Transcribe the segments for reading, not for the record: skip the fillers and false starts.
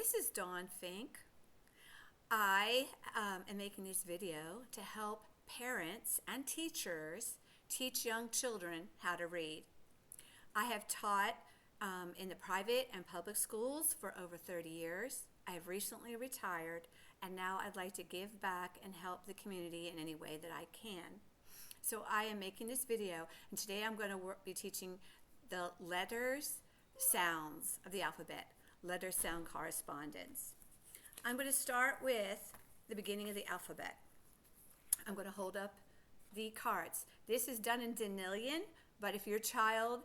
This is Dawn Fink. I am making this video to help parents and teachers teach young children how to read. I have taught in the private and public schools for over 30 years. I have recently retired, and now I'd like to give back and help the community in any way that I can. So I am making this video, and today I'm going to be teaching the letters, sounds of the alphabet, letter sound correspondence. I'm going to start with the beginning of the alphabet. I'm going to hold up the cards. This is done in Denilian, but if your child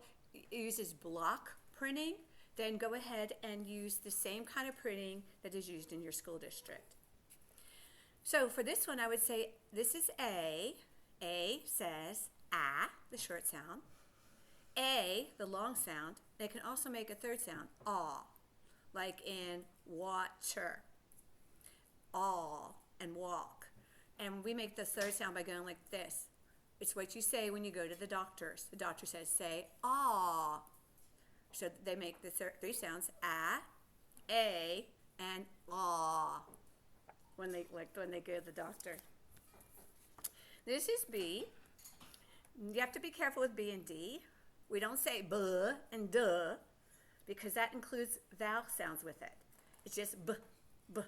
uses block printing, then go ahead and use the same kind of printing that is used in your school district. So for this one, I would say this is A. A says A, the short sound. A, the long sound. They can also make a third sound, aw, like in water, all, and walk. And we make the third sound by going like this. It's what you say when you go to the doctors. The doctor says, say, aw. So they make the three sounds, a, and aw, when they go to the doctor. This is B. You have to be careful with B and D. We don't say buh and duh because that includes vowel sounds with it. It's just buh, buh.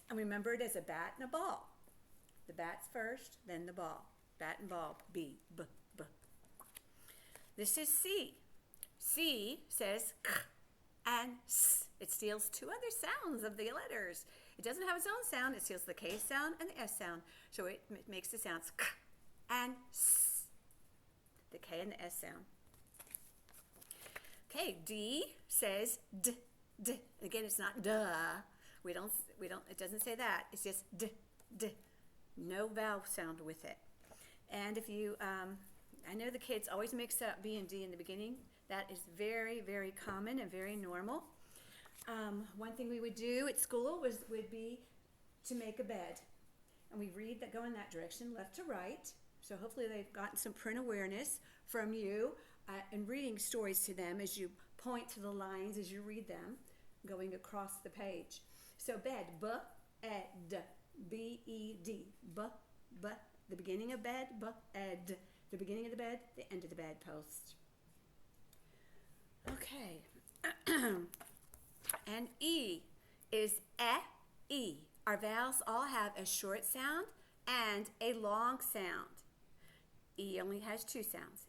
And remember it as a bat and a ball. The bat's first, then the ball. Bat and ball, B, buh, buh. This is C. C says k and s. It steals two other sounds of the letters. It doesn't have its own sound. It steals the K sound and the S sound. So it makes the sounds k and s. The K and the S sound. Okay, D says d, d. Again, it's not duh. It doesn't say that. It's just d, d. No vowel sound with it. And if you, I know the kids always mix up B and D in the beginning. That is very, very common and very normal. One thing we would do at school would be to make a bed. And we read that go in that direction, left to right. So hopefully they've gotten some print awareness from you and reading stories to them as you point to the lines as you read them, going across the page. So bed, b-ed, B-E-D, b, the beginning of bed, b-ed, the beginning of the bed, the end of the bedpost. Okay, and E is e. Our vowels all have a short sound and a long sound. E only has two sounds,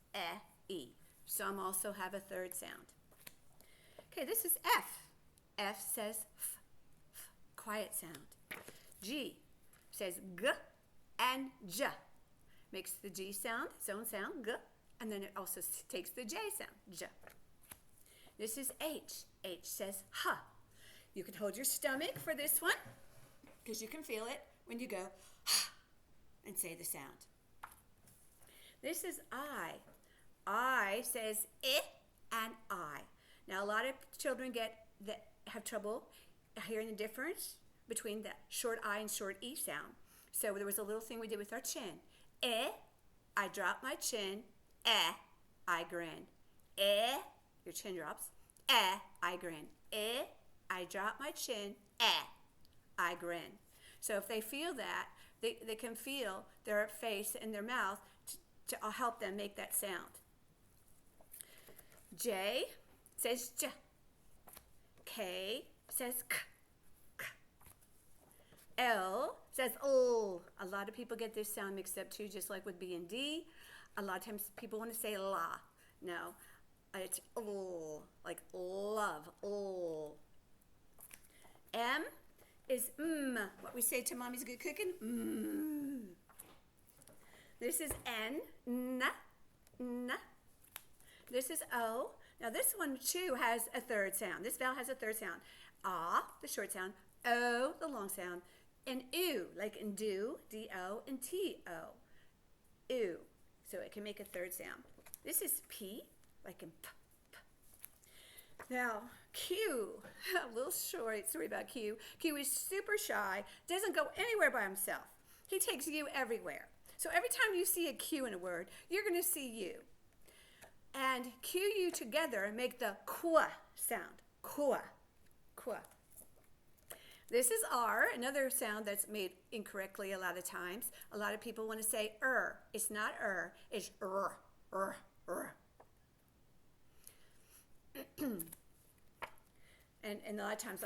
e. Some also have a third sound. Okay, this is F. F says f, quiet sound. G says g and j. Makes the G sound, its own sound, g, and then it also takes the J sound, j. This is H. H says huh. You can hold your stomach for this one because you can feel it when you go huh and say the sound. This is I. I says and I. Now a lot of children have trouble hearing the difference between the short I and short E sound. So there was a little thing we did with our chin. I drop my chin. I grin. Your chin drops. I grin. I drop my chin. I grin. So if they feel that, they can feel their face and their mouth to help them make that sound. J says j. K says k. L says L. A lot of people get this sound mixed up too, just like with B and D. A lot of times people want to say la. No, it's L, like love, L. M is what we say to mommy's good cooking, This is N, n. This is O. Now this one too has a third sound. This vowel has a third sound. Ah, the short sound. O, the long sound. And oo, like in do, D-O, and T-O. Oo. So it can make a third sound. This is P, like in p, p. Now, Q, a little short story about Q. Q is super shy, doesn't go anywhere by himself. He takes you everywhere. So every time you see a Q in a word, you're going to see you. And Q-U together make the qua sound. Qua, qua. This is R, another sound that's made incorrectly a lot of times. A lot of people want to say It's not it's er. And a lot of times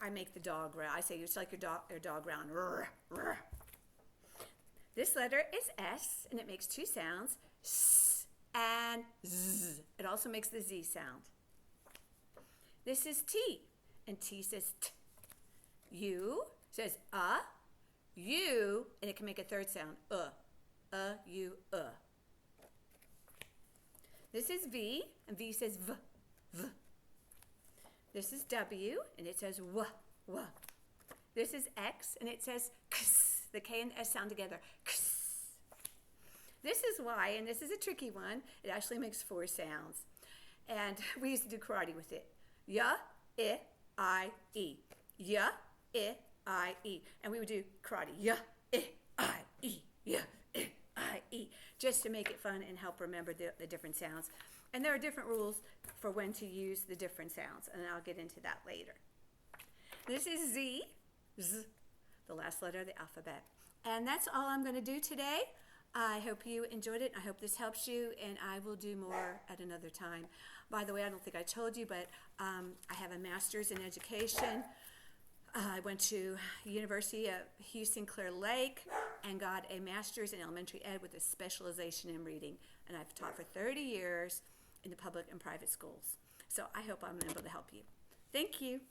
I make the dog growl. I say it's like your dog ground. This letter is S, and it makes two sounds, S and Z. It also makes the Z sound. This is T, and T says T. U says U, and it can make a third sound, U. This is V, and V says V. This is W, and it says W. This is X, and it says X. The K and S sound together, X. This is Y, and this is a tricky one. It actually makes four sounds. And we used to do karate with it. Ya, I, E. Ya, I, E. And we would do karate. Ya, I, E. Ya, I, E. Just to make it fun and help remember the different sounds. And there are different rules for when to use the different sounds, and I'll get into that later. This is Z, the last letter of the alphabet. And that's all I'm going to do today. I hope you enjoyed it. I hope this helps you, and I will do more at another time. By the way, I don't think I told you, but I have a master's in education. I went to University of Houston Clear Lake and got a master's in elementary ed with a specialization in reading. And I've taught for 30 years in the public and private schools. So I hope I'm able to help you. Thank you.